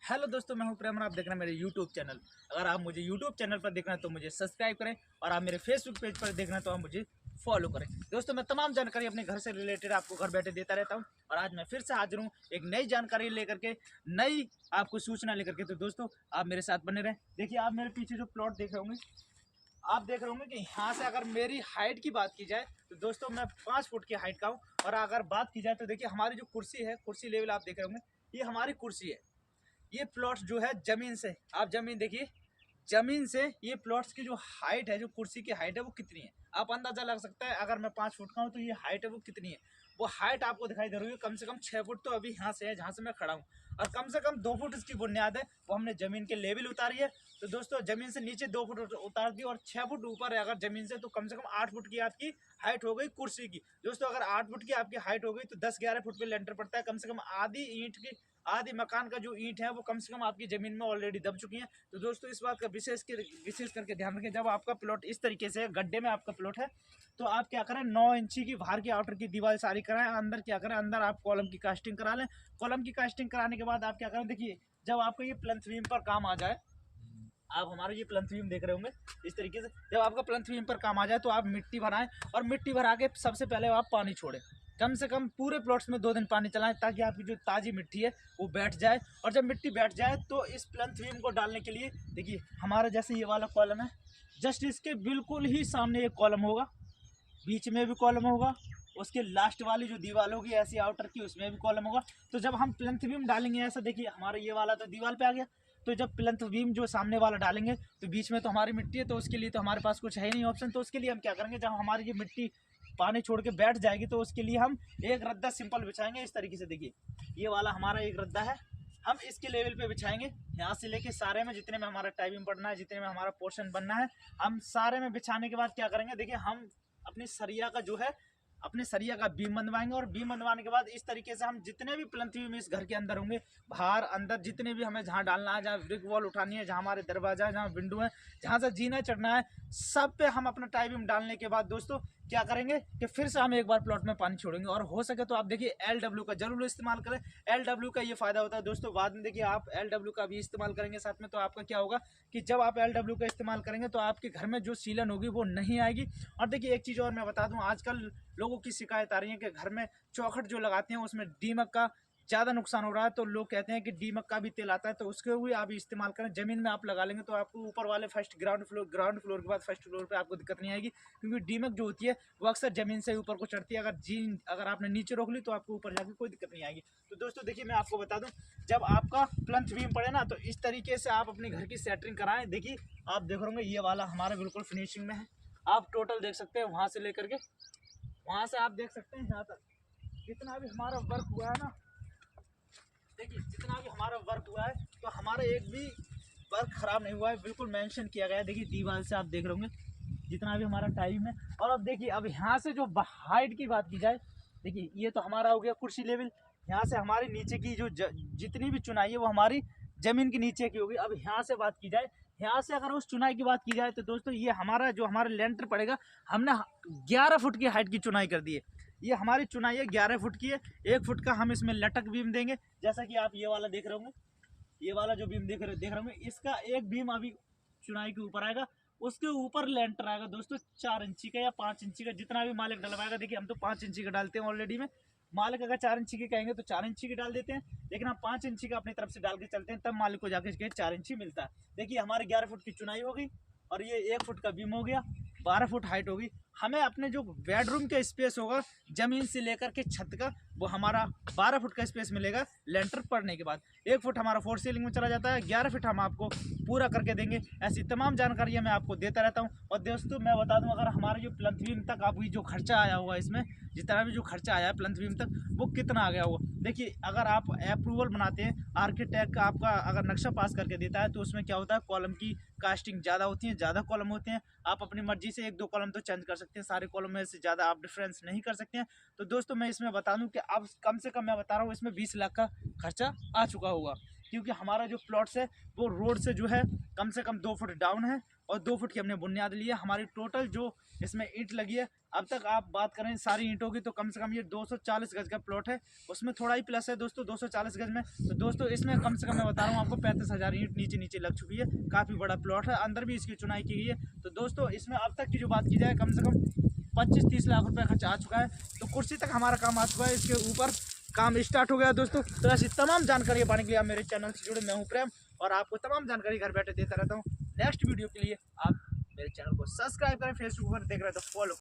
Hello दोस्तों, मैं हूं प्रेम और आप देख रहे हैं मेरे यूट्यूब चैनल। अगर आप मुझे यूट्यूब चैनल पर देखना है तो मुझे सब्सक्राइब करें, और आप मेरे फेसबुक पेज पर देखना है तो आप मुझे फॉलो करें। दोस्तों, मैं तमाम जानकारी अपने घर से रिलेटेड आपको घर बैठे देता रहता हूं, और आज मैं फिर से हाजिर हूं एक नई जानकारी लेकर के, नई आपको सूचना लेकर के। तो दोस्तों, आप मेरे साथ बने रहें। देखिए, आप मेरे पीछे जो प्लॉट देख रहे होंगे, आप देख रहे होंगे कि यहाँ से अगर मेरी हाइट की बात की जाए तो दोस्तों मैं 5 फुट की हाइट का हूँ। और अगर बात की जाए तो देखिए, हमारी जो कुर्सी है, कुर्सी लेवल आप देख रहे होंगे, ये हमारी कुर्सी है। ये प्लॉट्स जो है जमीन से, आप जमीन देखिए, जमीन से ये प्लॉट्स की जो हाइट है, जो कुर्सी की हाइट है, वो कितनी है आप अंदाजा लग सकता है। अगर मैं 5 फुट का हूँ तो ये हाइट है वो कितनी है। वो हाइट आपको दिखाई दे रही है, कम से कम 6 फुट तो अभी यहाँ से है जहाँ से मैं खड़ा हूँ, और कम से कम 2 फुट इसकी बुनियाद है, वो हमने जमीन के लेवल उतारी है। तो दोस्तों, जमीन से नीचे 2 फुट उतार दी, और 6 फुट ऊपर है अगर जमीन से, तो कम से कम 8 फुट की आपकी हाइट हो गई कुर्सी की। दोस्तों, अगर 8 फुट की आपकी हाइट हो गई तो 10-11 फुट पे लेंटर पड़ता है। कम से कम आधी ईंट की, आधी मकान का जो ईंट है वो कम से कम आपकी जमीन में ऑलरेडी दब चुकी है। तो दोस्तों, इस बात का विशेष करके ध्यान रखें, जब आपका प्लॉट इस तरीके से गड्ढे में आपका प्लॉट है तो आप क्या करें, 9 इंची की बाहर की आउटर की दीवार सारी कराएं। अंदर क्या करें, अंदर आप कॉलम की कास्टिंग करा लें। कॉलम की कास्टिंग कराने के बाद आप क्या करें, देखिए, जब आपका ये प्लंथ बीम पर काम आ जाए, आप हमारा ये प्लंथ बीम देख रहे होंगे इस तरीके से, जब आपका प्लंथ बीम पर काम आ जाए तो आप मिट्टी भराएं, और मिट्टी भरा के सबसे पहले आप पानी छोड़ें। कम से कम पूरे प्लॉट्स में 2 दिन पानी चलाएं, ताकि आपकी जो ताज़ी मिट्टी है वो बैठ जाए। और जब मिट्टी बैठ जाए तो इस प्लंथ बीम को डालने के लिए, देखिए, हमारा जैसे ये वाला कॉलम है, जस्ट इसके बिल्कुल ही सामने एक कॉलम होगा, बीच में भी कॉलम होगा, उसके लास्ट वाली जो दीवार होगी ऐसी आउटर की, उसमें भी कॉलम होगा। तो जब हम प्लंथ बीम डालेंगे, ऐसा देखिए, हमारा ये वाला तो दीवार पे आ गया, तो जब प्लंथ बीम जो सामने वाला डालेंगे तो बीच में तो हमारी मिट्टी है, तो उसके लिए तो हमारे पास कुछ है ही नहीं ऑप्शन। तो उसके लिए हम क्या करेंगे, जब हमारी ये मिट्टी पानी छोड़ के बैठ जाएगी तो उसके लिए हम एक रद्दा सिंपल बिछाएंगे इस तरीके से। देखिए, ये वाला हमारा एक रद्दा है, हम इसके लेवल पे बिछाएंगे, यहाँ से लेके सारे में, जितने में हमारा टाइमिंग पड़ना है, जितने में हमारा पोर्शन बनना है, हम सारे में बिछाने के बाद क्या करेंगे, देखिए, हम अपनी सरिया का जो है, अपने सरिया का बीम बनवाएंगे। और बीम बनवाने के बाद इस तरीके से हम जितने भी प्लंथ बीम इस घर के अंदर होंगे, बाहर अंदर जितने भी हमें जहाँ डालना है, जहाँ ब्रिक वॉल उठानी है, जहाँ हमारे दरवाजा है, जहाँ विंडो है, जहाँ से जीना चढ़ना है, सब पे हम अपना टाई बीम डालने के बाद दोस्तों क्या करेंगे कि फिर से हम एक बार प्लॉट में पानी छोड़ेंगे। और हो सके तो आप देखिए, LW का जरूर इस्तेमाल करें। LW का ये फायदा होता है दोस्तों, बाद में देखिए, आप LW का भी इस्तेमाल करेंगे साथ में, तो आपका क्या होगा कि जब आप LW का इस्तेमाल करेंगे तो आपके घर में जो सीलन होगी वो नहीं आएगी। और देखिए, एक चीज़ और मैं बता दूं, आजकल लोगों की शिकायत आ रही है कि घर में चौखट जो लगाते हैं उसमें दीमक का ज़्यादा नुकसान हो रहा है। तो लोग कहते हैं कि दीमक का भी तेल आता है, तो उसके भी आप इस्तेमाल करें। ज़मीन में आप लगा लेंगे तो आपको ऊपर वाले ग्राउंड फ्लोर के बाद फर्स्ट फ्लोर पे आपको दिक्कत नहीं आएगी, क्योंकि दीमक जो होती है वो अक्सर ज़मीन से ऊपर को चढ़ती है। अगर आपने नीचे रोक ली तो आपको ऊपर जाके कोई दिक्कत नहीं आएगी। तो दोस्तों देखिए, मैं आपको बता दूँ, जब आपका प्लंथ बीम पड़े ना, तो इस तरीके से आप अपने घर की सेटरिंग कराएं। देखिए, आप देख रहे होंगे, ये वाला हमारा बिल्कुल फिनिशिंग में है। आप टोटल देख सकते हैं, वहाँ से लेकर के वहाँ से आप देख सकते हैं यहाँ तक जितना भी हमारा वर्क हुआ है ना, देखिए, जितना भी हमारा वर्क हुआ है, तो हमारा एक भी वर्क खराब नहीं हुआ है, बिल्कुल मेंशन किया गया है। देखिए, दीवार से आप देख रहे होंगे जितना भी हमारा टाइम है। और अब देखिए, अब यहाँ से जो हाइट की बात की जाए, देखिए, ये तो हमारा हो गया कुर्सी लेवल। यहाँ से हमारे नीचे की जो जितनी भी चुनाई है वो हमारी ज़मीन के नीचे की होगी। अब यहाँ से बात की जाए, यहाँ से अगर उस चुनाई की बात की जाए तो दोस्तों, ये हमारा जो हमारा लेंटर पड़ेगा, हमने 11 फुट की हाइट की चुनाई कर दी है। ये हमारी चुनाई है 11 फुट की है। 1 फुट का हम इसमें लटक बीम देंगे, जैसा कि आप ये वाला देख रहे होंगे, ये वाला जो बीम देख रहे होंगे, इसका एक बीम अभी चुनाई के ऊपर आएगा, उसके ऊपर लेंटर आएगा दोस्तों 4 इंची का या 5 इंची का, जितना भी मालिक डलवाएगा। देखिए, हम तो 5 इंची का डालते हैं ऑलरेडी में। मालिक अगर 4 इंची की कहेंगे तो 4 इंची की डाल देते हैं, लेकिन हम 5 इंची का अपनी तरफ से डाल के चलते हैं, तब मालिक को जाके 4 इंची मिलता है। देखिए, हमारे 11 फुट की चुनाई हो गई, और ये 1 फुट का बीम हो गया, 12 फुट हाइट होगी। हमें अपने जो बेडरूम का स्पेस होगा जमीन से लेकर के छत का, वो हमारा 12 फुट का स्पेस मिलेगा लेंटर पड़ने के बाद। 1 फुट हमारा फोर सीलिंग में चला जाता है, 11 फुट हम आपको पूरा करके देंगे। ऐसी तमाम जानकारियाँ मैं आपको देता रहता हूँ। और दोस्तों, मैं बता दूँ, अगर हमारे जो प्लंथ बीम तक अभी जो खर्चा आया हुआ, इसमें जितना भी जो खर्चा आया है प्लंथ बीम तक, वो कितना आ गया होगा। देखिए, अगर आप अप्रूवल बनाते हैं, आर्किटेक्ट का आपका अगर नक्शा पास करके देता है, तो उसमें क्या होता है, कॉलम की कास्टिंग ज़्यादा होती है, ज़्यादा कॉलम होते हैं। आप अपनी मर्जी से 1-2 कॉलम तो चेंज कर सकते हैं, सारे कॉलम में से ज़्यादा आप डिफरेंस नहीं कर सकते हैं। तो दोस्तों, मैं इसमें बता दूं कि अब कम से कम मैं बता रहा हूँ, इसमें 20 लाख का खर्चा आ चुका होगा, क्योंकि हमारा जो प्लॉट्स है वो रोड से जो है कम से कम 2 फुट डाउन है, और 2 फुट की हमने बुनियाद ली है। हमारी टोटल जो इसमें ईंट लगी है, अब तक आप बात करें सारी ईंटों की तो कम से कम ये 240 गज का प्लॉट है। उसमें थोड़ा ही प्लस है दोस्तों 240 गज में। तो दोस्तों इसमें कम से कम मैं बता रहा हूँ आपको 35,000 ईंट नीचे लग चुकी है। काफ़ी बड़ा प्लॉट है, अंदर भी इसकी चुनाई की गई है। तो दोस्तों इसमें अब तक की जो बात की जाए, कम से कम 25-30 लाख रुपए खर्च आ चुका है। तो कुर्सी तक हमारा काम आ चुका है, इसके ऊपर काम स्टार्ट हो गया दोस्तों। तो ऐसी तमाम जानकारी पाने के लिए आप मेरे चैनल से जुड़े। मैं हूं प्रेम और आपको तमाम जानकारी घर बैठे देता रहता हूं। नेक्स्ट वीडियो के लिए आप मेरे चैनल को सब्सक्राइब करें, फेसबुक पर देख रहे हैं तो फॉलो